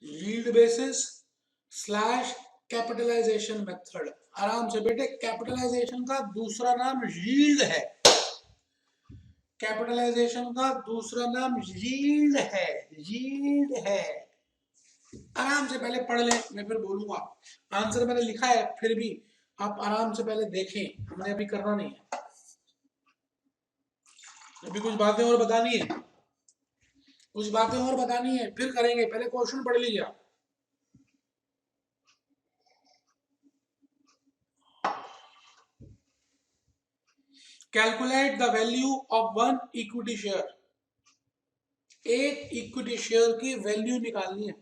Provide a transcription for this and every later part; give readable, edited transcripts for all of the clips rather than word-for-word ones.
Yield basis slash capitalisation method. आराम से बेटे, कैपिटलाइजेशन का दूसरा नाम यील्ड है। कैपिटलाइजेशन का दूसरा नाम यील्ड है, यील्ड है। आराम से पहले पढ़ लें, मैं फिर बोलूंगा। आंसर मैंने लिखा है, फिर भी आप आराम से पहले देखें, हमने अभी करना नहीं है, अभी कुछ बातें और बतानी है, कुछ बातें और बतानी है, फिर करेंगे। पहले क्वेश्चन पढ़ लीजिए आप। Calculate the value of one equity share. एक इक्विटी शेयर की वैल्यू निकालनी है।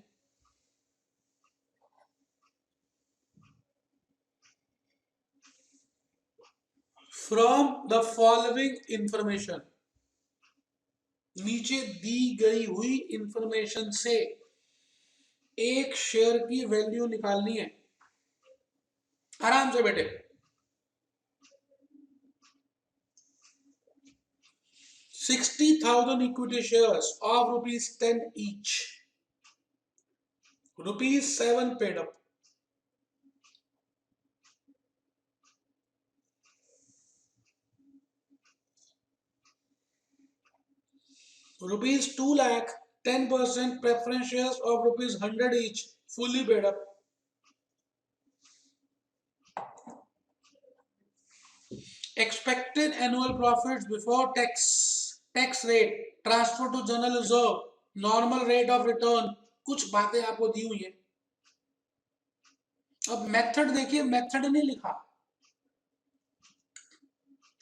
फ्रॉम द फॉलोइंग इंफॉर्मेशन, नीचे दी गई हुई इंफॉर्मेशन से एक शेयर की वैल्यू निकालनी है। आराम से बेटे। 60,000 equity shares of ₹10 each, ₹7 paid up, ₹2 lakh, 10% preference shares of ₹100 each, fully paid up. Expected annual profits before tax rate, transfer to general reserve, normal rate of return, कुछ बातें आपको दी हुई है। अब मेथड देखिए, मेथड नहीं लिखा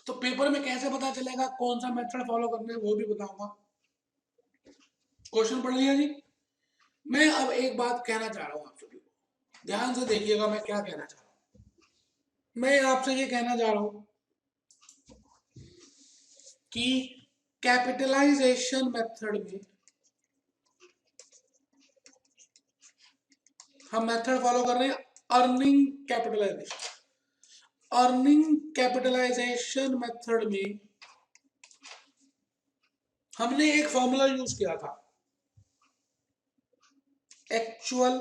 तो पेपर में कैसे पता चलेगा कौन सा मेथड फॉलो करना है, वो भी बताऊंगा। क्वेश्चन पढ़ लिया जी। मैं अब एक बात कहना चाह रहा हूं आप सभी को, ध्यान से देखिएगा मैं क्या कहना चाह रहा हूं। मैं आपसे ये कहना चाह रहा हूं कि कैपिटलाइजेशन मेथड में हम मेथड फॉलो कर रहे हैं earning capitalisation. Earning capitalisation method में हमने एक फॉर्मूला यूज किया था, actual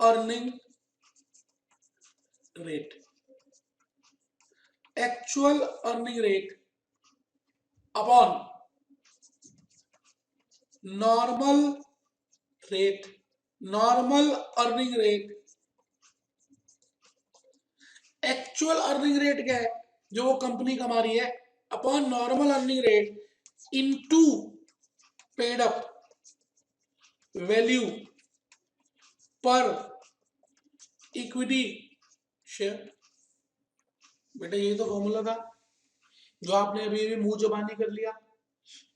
earning rate. Actual earning rate upon normal rate, normal earning rate. Actual earning rate क्या है, जो वो कंपनी कमा रही है, upon normal earning rate into paid up value पर इक्विटी शेयर। बेटे ये तो फॉर्मूला था जो आपने अभी अभी मुंह जबानी कर लिया।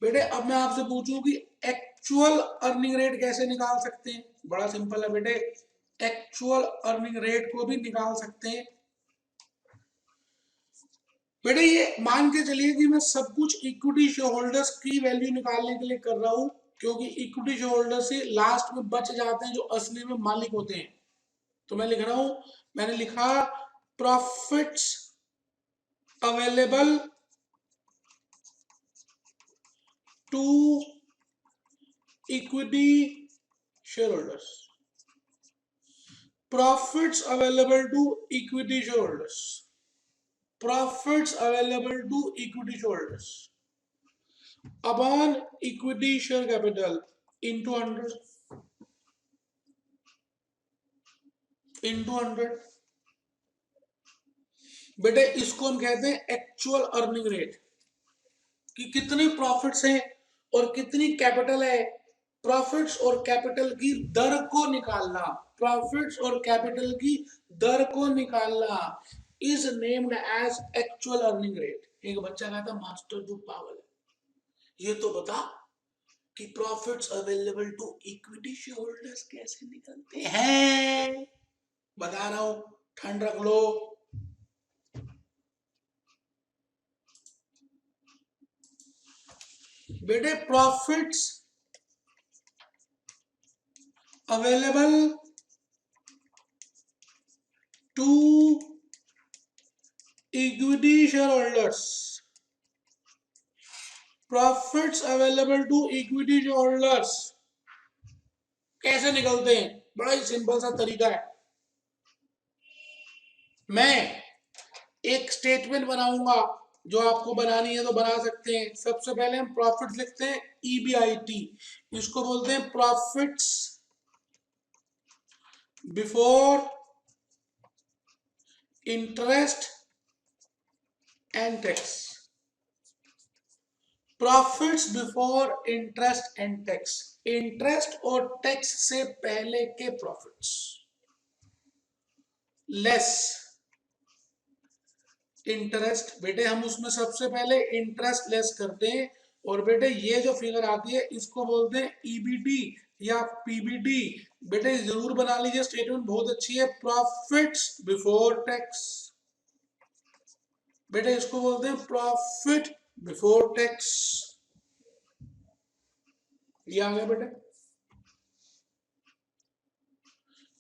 बेटे अब मैं आपसे पूछूं कि एक्चुअल अर्निंग रेट कैसे निकाल सकते हैं। बड़ा सिंपल है बेटे, एक्चुअल अर्निंग रेट को भी निकाल सकते हैं। बेटे ये मान के चलिए कि मैं सब कुछ इक्विटी शेयर होल्डर्स की वैल्यू निकालने के लिए कर रहा हूं, क्योंकि इक्विटी शेयर होल्डर से लास्ट में बच जाते हैं जो असली में मालिक होते हैं। तो मैं लिख रहा हूं, मैंने लिखा profits available to equity shareholders, profits available to equity shareholders, profits available to equity shareholders upon equity share capital into 100, into 100। बेटे इसको हम कहते हैं एक्चुअल अर्निंग रेट, कि कितने प्रॉफिट्स हैं और कितनी कैपिटल है। प्रॉफिट्स और कैपिटल की दर को निकालना, प्रॉफिट्स और कैपिटल की दर को निकालना is named as actual earning rate. एक बच्चा कहता मास्टर जो पागल है, ये तो बता कि profits available to equity shareholders कैसे निकलते हैं। बता रहा हूं, ठंड रख लो। बेटे profits available to equity shareholders, profits available to equity shareholders कैसे निकलते हैं, बड़ा ही सिंपल सा तरीका है। मैं एक स्टेटमेंट बनाऊंगा, जो आपको बनानी है तो बना सकते हैं। सबसे पहले हम प्रॉफिट लिखते हैं, EBIT, इसको बोलते हैं profits before interest and tax. Profits before interest and tax, interest और टैक्स से पहले के प्रॉफिट्स, लेस इंटरेस्ट। बेटे हम उसमें सबसे पहले इंटरेस्ट लेस करते हैं, और बेटे ये जो फिगर आती है इसको बोलते हैं EBT या PBT। बेटे जरूर बना लीजिए, स्टेटमेंट बहुत अच्छी है, प्रॉफिट्स बिफोर टैक्स। बेटे इसको बोलते हैं प्रॉफिट बिफोर टैक्स। ये आ गया बेटे।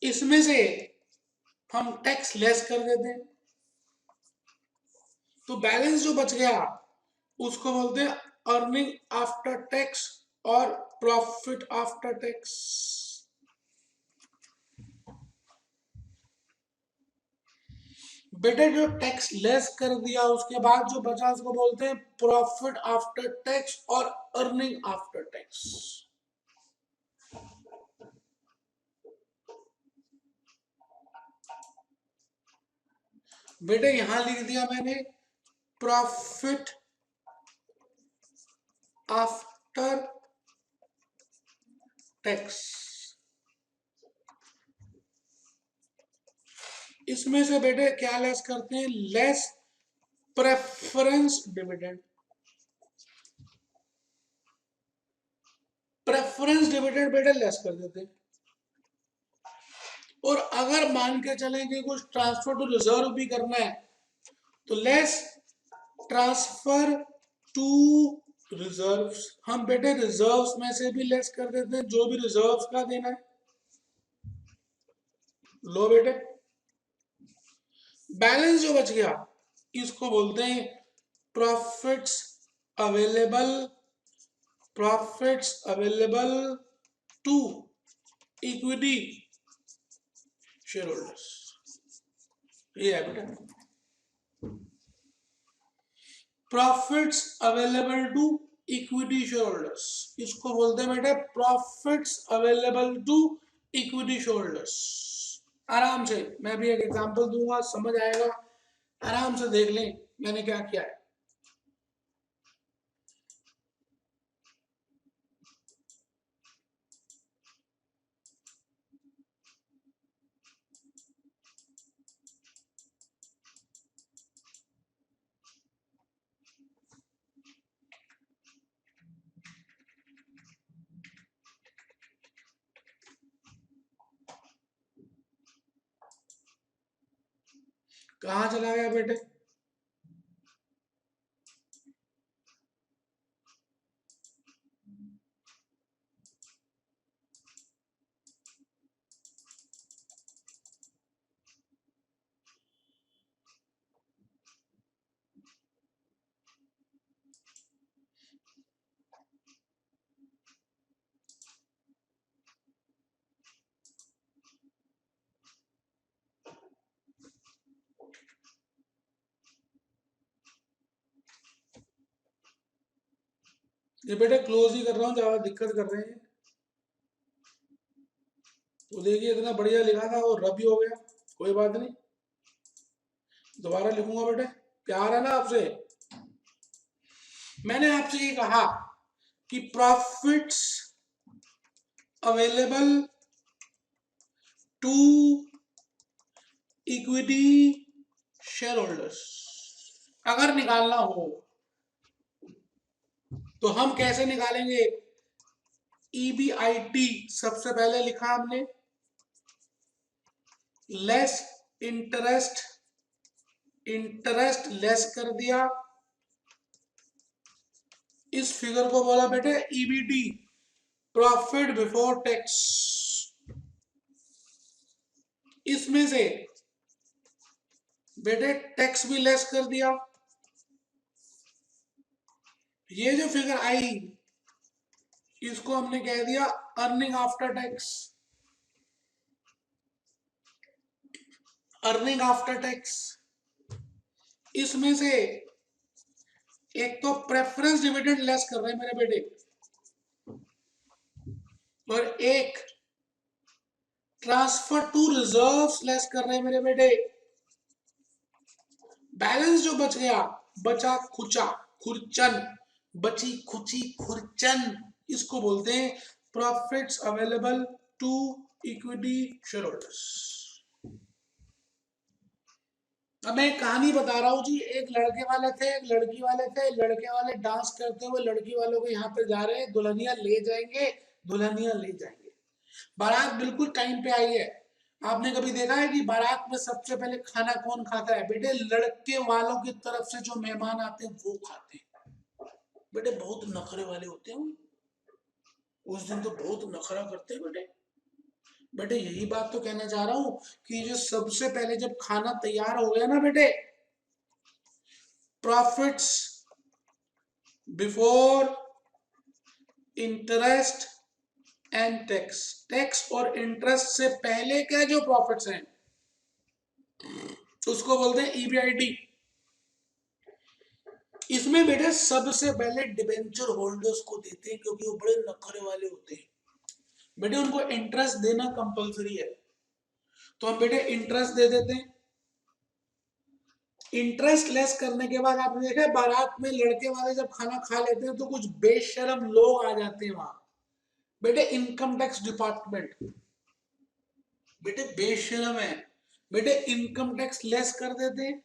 इसमें से हम टैक्स लेस कर देते हैं, तो बैलेंस जो बच गया उसको बोलते हैं अर्निंग आफ्टर टैक्स और प्रॉफिट आफ्टर टैक्स। बेटे जो टैक्स लेस कर दिया उसके बाद जो बचा उसको बोलते हैं प्रॉफिट आफ्टर टैक्स और अर्निंग आफ्टर टैक्स। बेटे यहां लिख दिया मैंने प्रॉफिट आफ्टर टैक्स। इसमें से बेटे क्या लेस करते हैं, less preference dividend. Preference dividend बेटे लेस कर देते हैं। और अगर मान के चलें कि कुछ ट्रांसफर टू रिजर्व भी करना है तो लेस ट्रांसफर टू रिजर्व्स। हम बेटे रिजर्व्स में से भी लेस कर देते हैं, जो भी रिजर्व्स का देना है। लो बेटे, बैलेंस जो बच गया इसको बोलते हैं profits available, profits available to equity shareholders. ये है बेटा profits available to equity shareholders, इसको बोलते हैं बेटे profits available to equity shareholders. आराम से मैं भी एक एग्जांपल दूंगा, समझ आएगा, आराम से देख लें मैंने क्या किया है। कहां चला गया बेटे, ये बेटे क्लोज ही कर रहा हूँ, ज्यादा दिक्कत कर रहे हैं। तो देखिए इतना बढ़िया लिखा था और रब भी हो गया, कोई बात नहीं, दोबारा लिखूंगा बेटे, प्यार है ना आपसे। मैंने आपसे ये कहा कि profits available to equity shareholders अगर निकालना हो तो हम कैसे निकालेंगे। EBIT सबसे पहले लिखा हमने, लेस इंटरेस्ट, इंटरेस्ट लेस कर दिया, इस फिगर को बोला बेटे EBT, प्रॉफिट बिफोर टैक्स। इसमें से बेटे टैक्स भी लेस कर दिया, ये जो फिगर आई इसको हमने कह दिया earning after tax. Earning after tax, इसमें से एक तो प्रेफरेंस डिविडेंड लेस कर रहे हैं मेरे बेटे, और एक ट्रांसफर टू रिजर्व्स लेस कर रहे हैं मेरे बेटे। बैलेंस जो बच गया, बचा खुचा खुरचन, बची खुची खुरचन, इसको बोलते हैं profits available to equity shareholders. अब मैं कहानी बता रहा हूँ जी, एक लड़के वाले थे, एक लड़की वाले थे, लड़के वाले डांस करते हुए लड़की वालों को यहाँ पे जा रहे हैं, दुल्हनिया ले जाएंगे, दुल्हनिया ले जाएंगे। बारात बिल्कुल टाइम पे आई है। आपने कभी देखा है कि बारात में सबसे पहले खाना कौन खाता है? बेटे लड़के वालों की तरफ से जो मेहमान आते हैं वो खाते हैं। बेटे बहुत नखरे वाले होते हैं, उस दिन तो बहुत नखरा करते हैं बेटे। बेटे यही बात तो कहना चाह रहा हूं कि जो सबसे पहले जब खाना तैयार हो गया ना बेटे, profits before interest and tax, tax और इंटरेस्ट से पहले क्या जो प्रॉफिट्स हैं उसको बोलते हैं ईबीआईटी। इसमें बेटे सबसे पहले डिबेंचर होल्डर्स को देते हैं, क्योंकि वो बड़े नखरे वाले होते हैं। बेटे उनको इंटरेस्ट देना कंपलसरी है, तो हम बेटे इंटरेस्ट दे देते हैं। इंटरेस्ट लेस करने के बाद आपने देखा है बारात में लड़के वाले जब खाना खा लेते हैं तो कुछ बेशरम लोग आ जाते हैं वहां। बेटे इनकम टैक्स डिपार्टमेंट बेटे बेशरम है, बेटे इनकम टैक्स लेस कर देते हैं।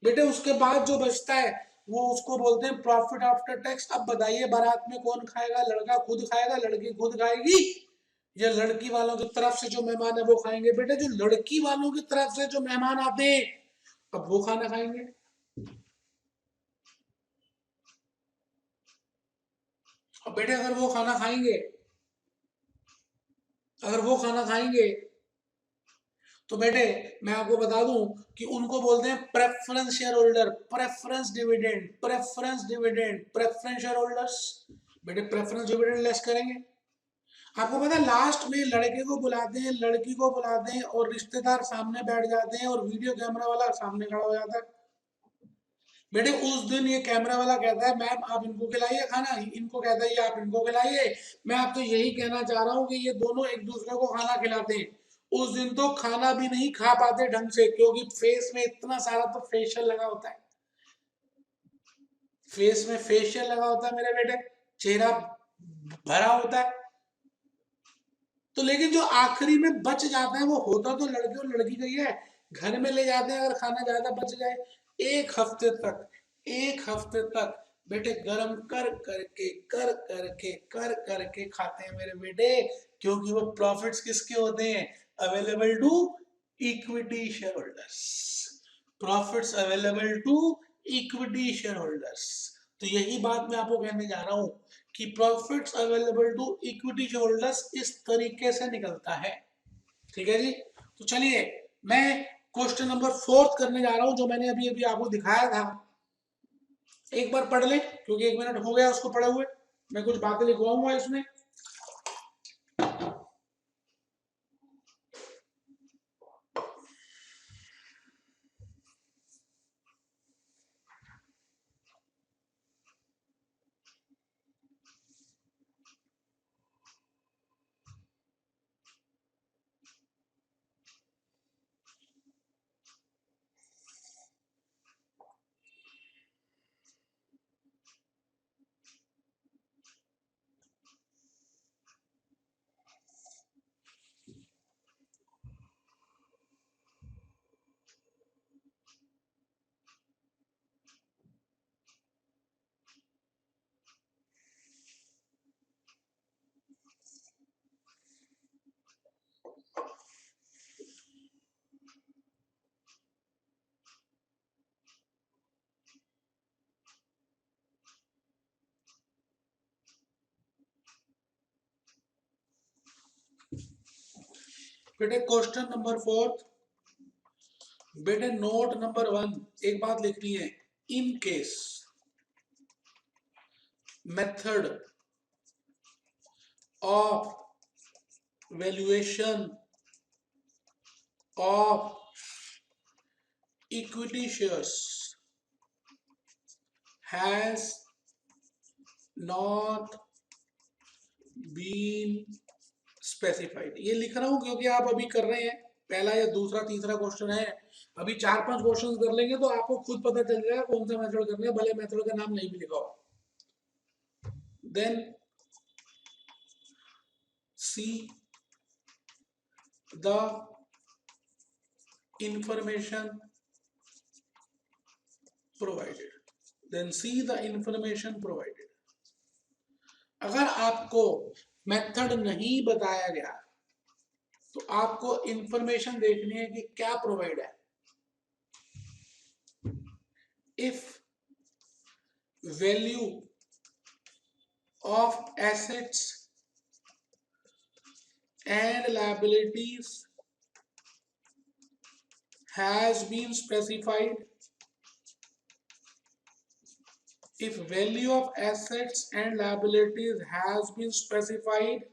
बेटे उसके बाद जो बचता है वो उसको बोलते हैं प्रॉफिट आफ्टर टैक्स। अब बताइए बारात में कौन खाएगा? लड़का खुद खाएगा, लड़की खुद खाएगी, या लड़की वालों की तरफ से जो मेहमान है वो खाएंगे? बेटे जो लड़की वालों की तरफ से जो मेहमान आते हैं अब वो खाना खाएंगे। अब बेटे अगर वो खाना खाएंगे, अगर वो खाना खाएंगे तो बेटे मैं आपको बता दूं कि उनको बोलते हैं preference share holder, preference dividend, preference dividend, preference share holders. बेटे प्रेफरेंस डिविडेंड लेस करेंगे। आपको पता है लास्ट में लड़के को बुलाते हैं, लड़की को बुलाते हैं, और रिश्तेदार सामने बैठ जाते हैं और वीडियो कैमरा वाला सामने खड़ा हो जाता है। बेटे उस दिन ये कैमरा वाला कहता है मैम आप इनको खिलाइए खाना, इनको कहता है ये आप इनको खिलाइए। मैं आप तो यही कहना चाह रहा हूँ कि ये दोनों एक दूसरे को खाना खिलाते हैं। उस दिन तो खाना भी नहीं खा पाते ढंग से, क्योंकि फेस में इतना सारा तो फेशियल लगा होता है, फेस में फेशियल लगा होता है मेरे बेटे, चेहरा भरा होता है। तो लेकिन जो आखिरी में बच जाता है वो होता तो लड़के और लड़की का ही है। घर में ले जाते हैं अगर खाना ज्यादा बच जाए, एक हफ्ते तक, एक हफ्ते तक बेटे गरम कर करके खाते हैं मेरे बेटे, क्योंकि वो प्रॉफिट्स किसके होते हैं? Available to equity shareholders. Profits available to equity shareholders. तो यही बात मैं आपको कहने जा रहा हूं कि profits available to equity shareholders इस तरीके से निकलता है। ठीक है जी। तो चलिए मैं क्वेश्चन नंबर 4 करने जा रहा हूं, जो मैंने अभी अभी आपको दिखाया था। एक बार पढ़ ले, क्योंकि 1 मिनट हो गया उसको पढ़े हुए। मैं कुछ बातें लिखवाऊंगा इसमें। बेटे क्वेश्चन नंबर 4, बेटे नोट नंबर 1, एक बात लिखनी है। In case method of valuation of equity shares has not been specified। ये लिख रहा हूं क्योंकि आप अभी कर रहे हैं, पहला या दूसरा तीसरा क्वेश्चन है, अभी 4-5 क्वेश्चंस कर लेंगे तो आपको खुद पता चल जाएगा कौन सा मेथड करना है, भले मेथड का नाम नहीं भी लिखा हो। Then see the information provided, then see the information provided। अगर आपको मेथड नहीं बताया गया तो आपको इंफॉर्मेशन देखनी है कि क्या प्रोवाइड है। If value of assets and liabilities has been specified, if value of assets and liabilities has been specified,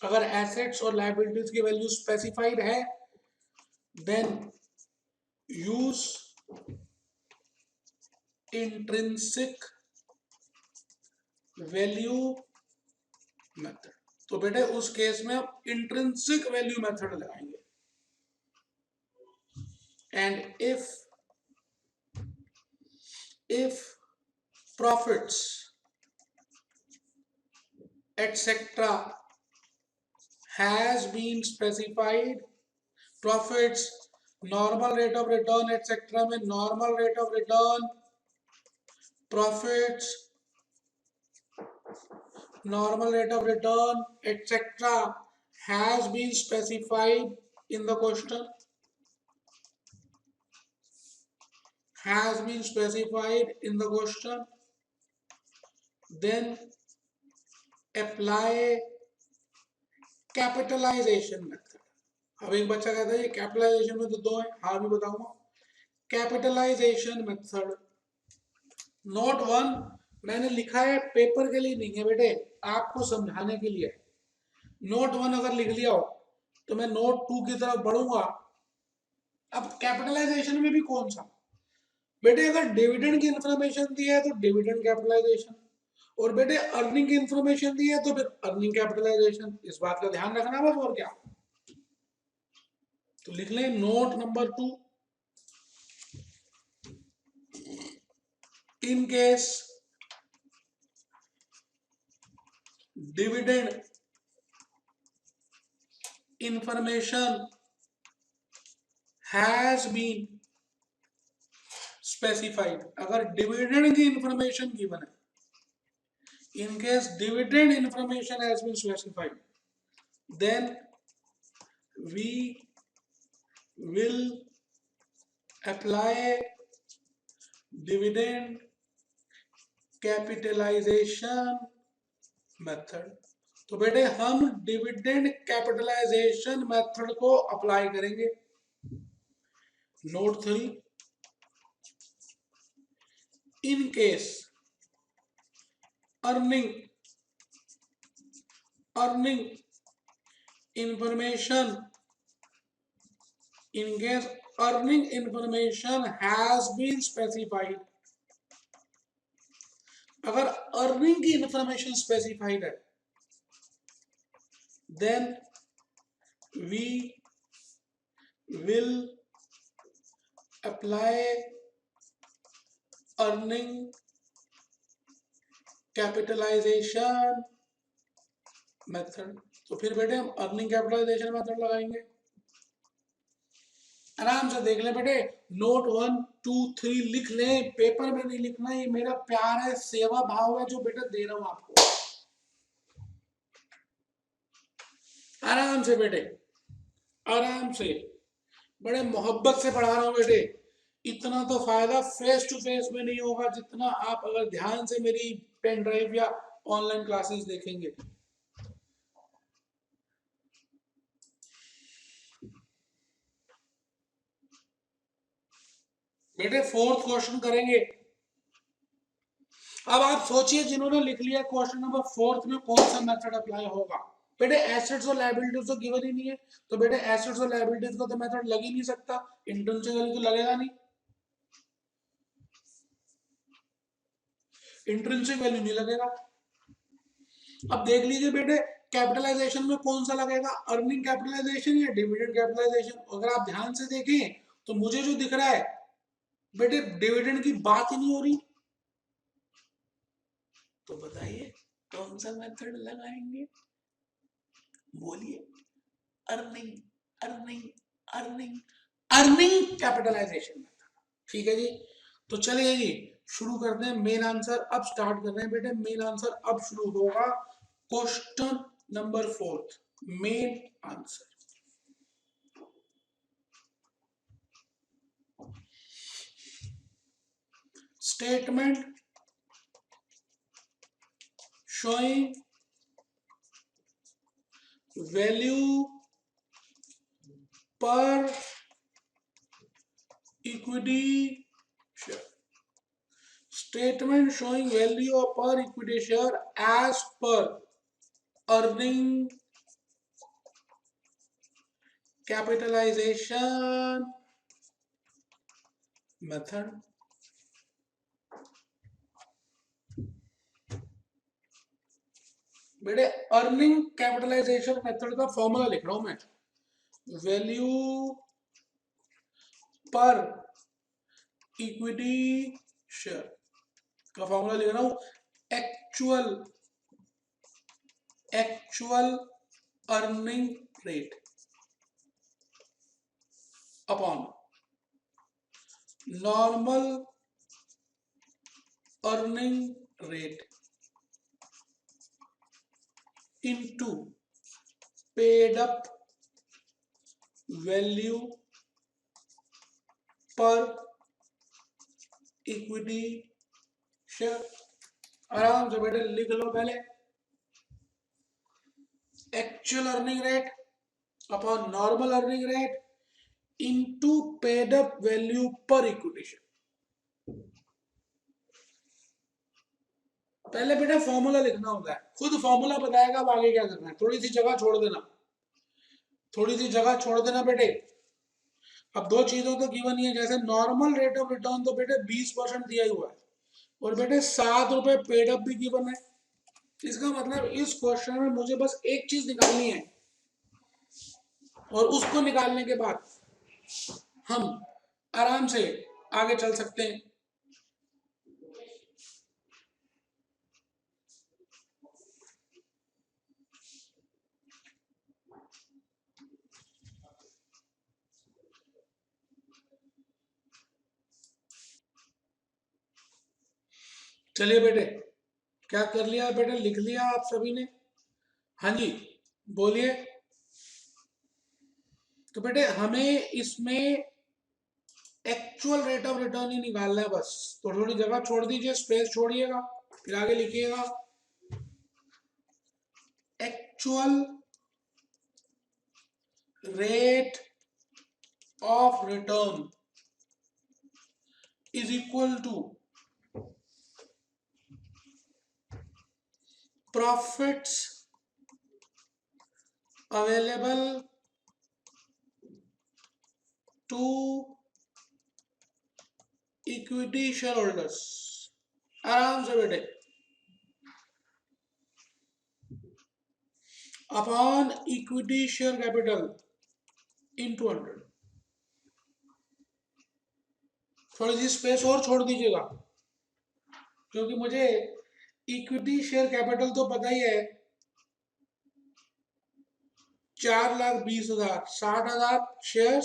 अगर assets और liabilities की value specified है, then use intrinsic value method। तो बेटे उस केस में आप इंट्रिंसिक वैल्यू मेथड लगाएंगे। And if profits etcetera has been specified, profits normal rate of return etcetera में normal rate of return, profits normal rate of return etc has been specified in the question, has been specified in the question, then apply capitalization method। अब एक बच्चा कहता है ये capitalisation में तो दो है, हाँ भी बताऊंगा। कैपिटलाइजेशन मेथड नोट 1 मैंने लिखा है, पेपर के लिए नहीं है बेटे, आपको समझाने के लिए। नोट 1 अगर लिख लिया हो तो मैं नोट 2 की तरफ बढ़ूंगा। अब कैपिटलाइजेशन में भी कौन सा बेटे, अगर डिविडेंड की इंफॉर्मेशन दी है तो डिविडेंड कैपिटलाइजेशन, और बेटे अर्निंग की इंफॉर्मेशन दी है तो फिर अर्निंग कैपिटलाइजेशन। इस बात का ध्यान रखना बस, और क्या। तो लिख लें note number 2, in case dividend information has been specified, अगर डिविडेंड की इंफॉर्मेशन गिवन है, in case dividend information has been specified, then we will apply dividend capitalization method। तो बेटे हम डिविडेंड कैपिटलाइजेशन मेथड को अप्लाई करेंगे। Note 3, in case earning information, in case earning information has been specified, अगर earning की information specified है, then we will apply earning capitalization method। तो फिर बेटे हम अर्निंग कैपिटलाइजेशन मेथड लगाएंगे। आराम से देख लें बेटे, नोट 1, 2, 3 लिख लें, पेपर में नहीं लिखना, ये मेरा प्यार है, सेवा भाव है जो बेटा दे रहा हूं आपको। आराम से बेटे, आराम से, बड़े मोहब्बत से पढ़ा रहा हूं बेटे। इतना तो फायदा फेस टू फेस में नहीं होगा जितना आप अगर ध्यान से मेरी पेन ड्राइव या ऑनलाइन क्लासेस देखेंगे। बेटे 4th क्वेश्चन करेंगे। अब आप सोचिए जिन्होंने लिख लिया क्वेश्चन नंबर 4th में कौन सा मेथड अप्लाई होगा। बेटे एसेट्स और लायबिलिटीज तो गिवन ही नहीं है, तो बेटे एसेट्स और लायबिलिटीज का तो मेथड लग ही नहीं सकता, इंट्रिंसिक वैल्यू तो लगेगा नहीं, इंट्रिंसिक वैल्यू नहीं लगेगा। अब देख लीजिए बेटे कैपिटलाइजेशन में कौन सा लगेगा, अर्निंग कैपिटलाइजेशन या डिविडेंड कैपिटलाइजेशन। अगर आप ध्यान से देखें तो मुझे जो दिख रहा है बेटे डिविडेंड की बात ही नहीं हो रही, तो बताइए कौन सा मेथड लगाएंगे, बोलिए। Earning earning earning earning capitalisation method, ठीक है जी। तो चलिए जी शुरू करते हैं मेन आंसर, अब स्टार्ट कर रहे हैं बेटे मेन आंसर, अब शुरू होगा question number 4, main answer. Statement showing value per equity share. Statement showing value of per equity share as per earning capitalization method. बेटे अर्निंग कैपिटलाइजेशन मेथड का फॉर्मूला लिख रहा हूं मैं, वैल्यू पर इक्विटी शेयर का फॉर्मूला लिख रहा हूं, actual earning rate upon normal earning rate into paid up value per equity share। आराम से बेटे लिख लो पहले, actual earning rate upon normal earning rate into paid up value पर इक्विटी शेयर। पहले बेटा फॉर्मूला लिखना होता है, खुद फॉर्मूला बताएगा अब आगे क्या करना है, थोड़ी सी जगह छोड़ देना, थोड़ी सी जगह छोड़ देना बेटे। अब दो चीजों तो गिवन ही है, जैसे नॉर्मल रेट ऑफ रिटर्न तो बेटे 20% दिया ही हुआ है, और बेटे 7 रुपए पेड अप भी गिवन है। इसका मतलब इस क्वेश्चन में मुझे बस एक चीज निकालनी है, और उसको निकालने के बाद हम आराम से आगे चल सकते हैं। चलिए बेटे, क्या कर लिया बेटे, लिख लिया आप सभी ने? हाँ जी बोलिए। तो बेटे हमें इसमें एक्चुअल रेट ऑफ रिटर्न ही निकालना है बस, तो थोड़ी जगह छोड़ दीजिए, स्पेस छोड़िएगा, फिर आगे लिखिएगा actual rate of return is equal to profits available to equity shareholders. आराम से बेटे, upon equity share capital into 100। थोड़ी सी स्पेस और छोड़ दीजिएगा, क्योंकि मुझे इक्विटी शेयर कैपिटल तो पता ही है, 4,20,000, 60,000 शेयर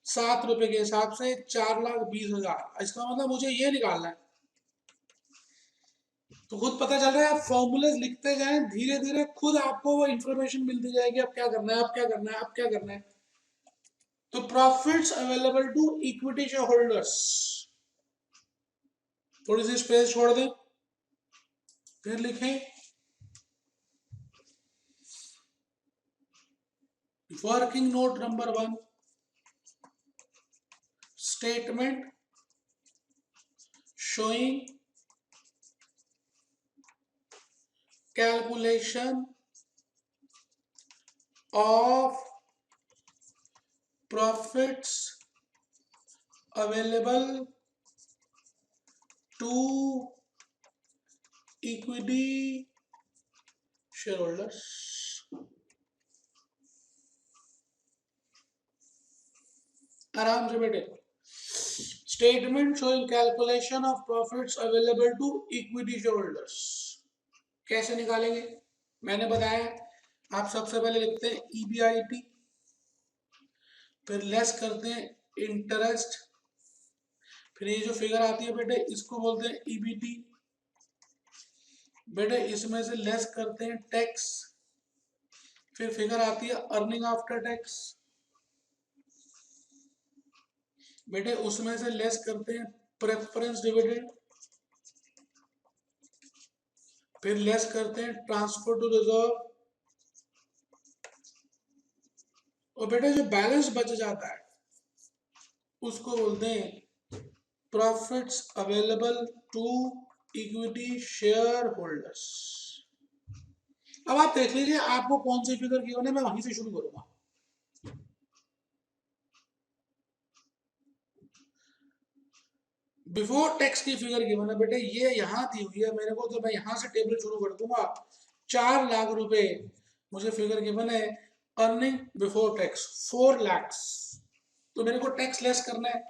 7 रुपए के हिसाब से 4,20,000। इसका मतलब मुझे ये निकालना है, तो खुद पता चल रहा है, आप फॉर्मूले लिखते जाएं धीरे धीरे, खुद आपको वो इंफॉर्मेशन मिलती जाएगी, अब क्या करना है, अब क्या करना है, अब क्या करना है। तो profits available to equity shareholders, थोड़ी सी स्पेस छोड़ दें, फिर लिखें working note number 1, statement showing calculation of profits available to equity shareholders. आराम से बैठे। Statement showing calculation of profits available to equity shareholders. कैसे निकालेंगे? मैंने बताया, आप सबसे पहले लिखते हैं ईबीआईटी, फिर लेस करते हैं इंटरेस्ट, फिर ये जो फिगर आती है बेटे इसको बोलते हैं ईबीटी। बेटे इसमें से लेस करते हैं टैक्स, फिर फिगर आती है अर्निंग आफ्टर टैक्स। बेटे उसमें से लेस करते हैं प्रेफरेंस डिविडेंड, फिर लेस करते हैं ट्रांसफर टू रिजर्व, और बेटे जो बैलेंस बच जाता है उसको बोलते हैं profits available to equity shareholders. अब आप देख लीजिए आपको कौन सी फिगर गिवन है, मैं वहीं से शुरू करूंगा। बिफोर टैक्स की फिगर गिवन है बेटे, ये यहां दी हुई है मेरे को, तो मैं यहां से टेबल शुरू कर दूंगा। 4 लाख रुपए मुझे फिगर गिवन है, अर्निंग बिफोर टैक्स 4 लाख, तो मेरे को टैक्स लेस करना है।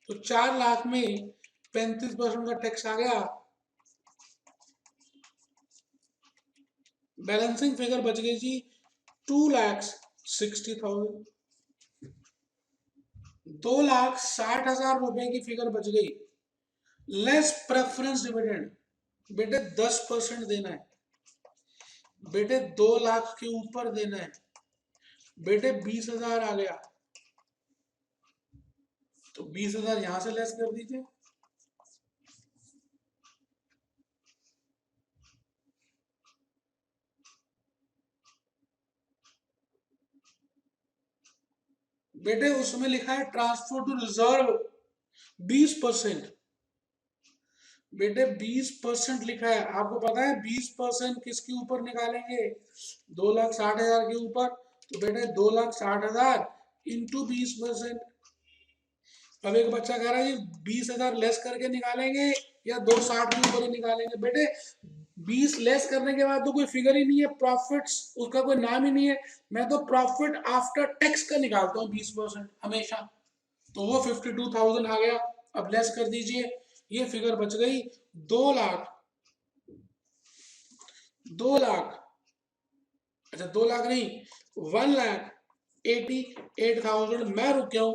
तो 4 लाख में 35% का टैक्स आ गया, बैलेंसिंग फिगर बच गई जी 2,60,000। 2,60,000 रुपए की फिगर बच गई, लेस प्रेफरेंस डिविडेंड। बेटे 10% देना है, बेटे 2 लाख के ऊपर देना है, बेटे 20,000 आ गया, तो 20,000 यहां से लेस कर दीजिए। बेटे उसमें लिखा है ट्रांसफर टू रिजर्व 20%। बेटे 20% लिखा है, आपको पता है 20% किसके ऊपर निकालेंगे? 2,60,000 के ऊपर। तो बेटे 2,60,000 इंटू 20%। अब एक बच्चा कह रहा है 20,000 लेस करके निकालेंगे या 2,60 के ऊपर ही निकालेंगे? बेटे 20 लेस करने के बाद तो कोई फिगर ही नहीं है, प्रॉफिट्स उसका कोई नाम ही नहीं है। मैं तो प्रॉफिट आफ्टर टैक्स का निकालता हूँ 20% हमेशा। तो वो 52,000 आ गया। अब लेस कर दीजिए, ये फिगर बच गई 2 लाख। 2 लाख, अच्छा 2 लाख नहीं, 1,88,000। मैं रुक गया हूं।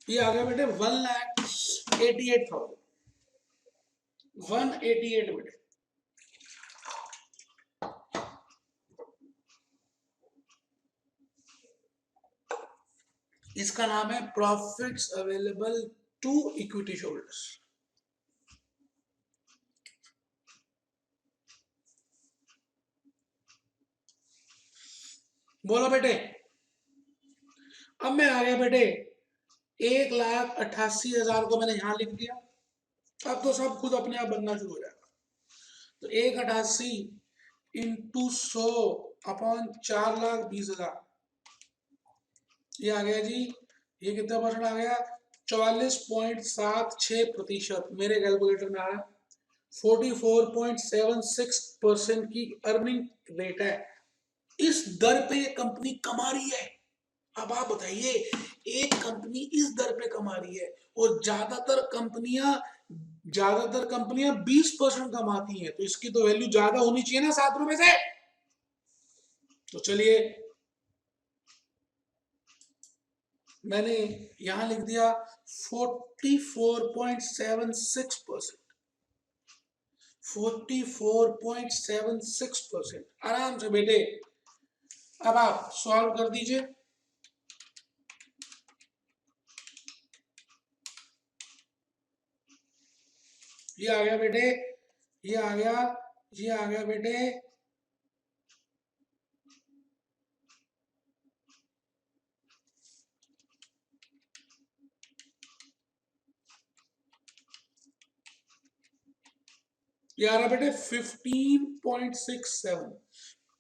ये आ गया बेटे 1,88,000। 188 बेटे। इसका नाम है profits available to equity holders. बोलो बेटे। अब मैं आ गया बेटे 1,88,000 को मैंने यहां लिख दिया। अब तो सब खुद अपने आप बनना शुरू हो जाएगा। तो 1,88 इंटू 100 अपॉन 4,20,000, ये आ गया जी, ये कितना परसेंट आ गया? 44.76% मेरे कैलकुलेटर में आ रहा है। 44.76% की अर्निंग रेट है। इस दर पे ये कंपनी कमा रही है। अब आप बताइए, एक कंपनी इस दर पे कमा रही है और ज्यादातर कंपनियां 20% कमाती हैं, तो इसकी तो वैल्यू ज्यादा होनी चाहिए ना 7 रुपए से। तो चलिए मैंने यहां लिख दिया 44.76%। 44.76%। आराम से बेटे अब आप सॉल्व कर दीजिए। ये आ गया बेटे, ये आ गया, ये आ गया बेटे ये आ रहा बेटे 15.67,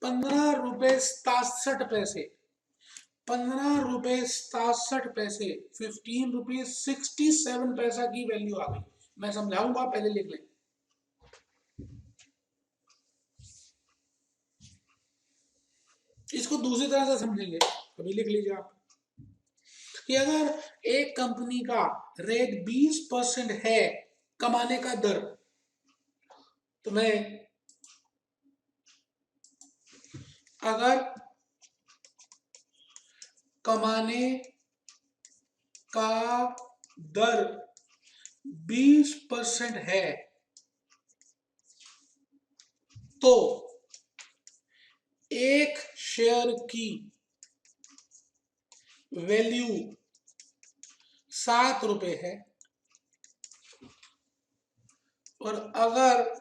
15 रुपए 67 पैसे, 15 रुपए 67 पैसे, 15 रुपीज 67 पैसा की वैल्यू आ गई। मैं समझाऊंगा, पहले लिख लें। इसको दूसरी तरह से समझेंगे, अभी लिख लीजिए आप कि अगर एक कंपनी का रेट 20% है कमाने का दर, तो मैं अगर कमाने का दर 20% है तो एक शेयर की वैल्यू 7 रुपए है, और अगर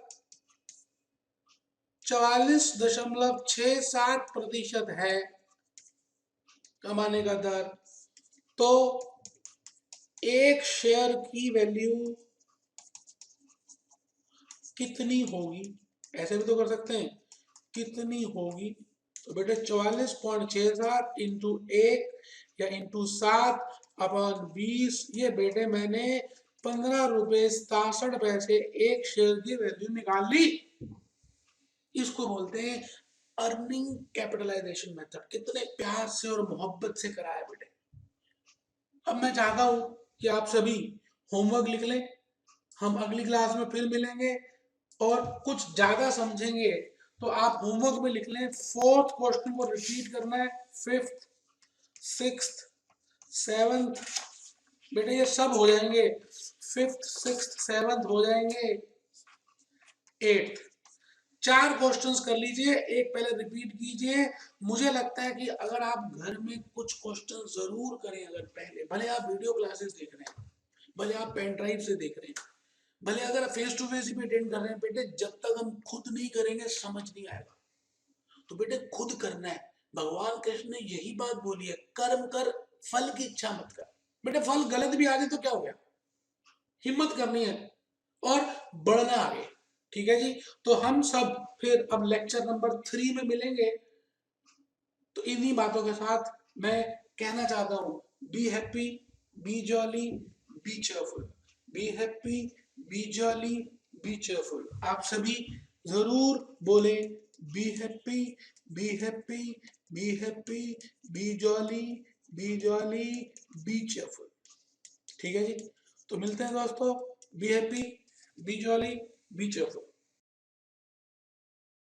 44.67% है कमाने का दर, तो एक शेयर की वैल्यू कितनी होगी। ऐसे भी तो कर सकते हैं, कितनी होगी। तो बेटे 44.67 इंटू 1 या इंटू 7/20, ये बेटे मैंने 15 रुपए 67 पैसे एक शेयर की वैल्यू निकाल ली। इसको बोलते हैं अर्निंग कैपिटलाइजेशन मेथड। कितने प्यार से और मोहब्बत से कराया बेटे। अब मैं चाहता हूं कि आप सभी होमवर्क लिख लें, हम अगली क्लास में फिर मिलेंगे और कुछ ज्यादा समझेंगे। तो आप होमवर्क में लिख लें, 4th क्वेश्चन को रिपीट करना है, 5th 6th 7th, बेटे ये सब हो जाएंगे, 5th 6th 7th हो जाएंगे, 8th 4 क्वेश्चंस कर लीजिए, एक पहले रिपीट कीजिए। मुझे लगता है कि अगर आप घर में कुछ क्वेश्चन जरूर करें, अगर पहले, भले आप वीडियो क्लासेस देख रहे हैं, भले आप पेन ड्राइव से देख रहे हैं, भले अगर फेस टू फेस भी अटेंड कर रहे हैं, बेटे जब तक हम खुद नहीं करेंगे समझ नहीं आएगा। तो बेटे खुद करना है। भगवान कृष्ण ने यही बात बोली है, कर्म कर फल की इच्छा मत कर। बेटे फल गलत भी आ जाए तो क्या हो गया, हिम्मत करनी है और बढ़ना आगे। ठीक है जी, तो हम सब फिर अब लेक्चर नंबर 3 में मिलेंगे। तो इन्हीं बातों के साथ मैं कहना चाहता हूं, be happy, B jolly, B cheerful. Be happy, B jolly, B cheerful. आप सभी जरूर बोले be happy, be happy, be happy, B jolly, B jolly, B cheerful. ठीक है जी, तो मिलते हैं दोस्तों। Be happy, B jolly, B cheerful.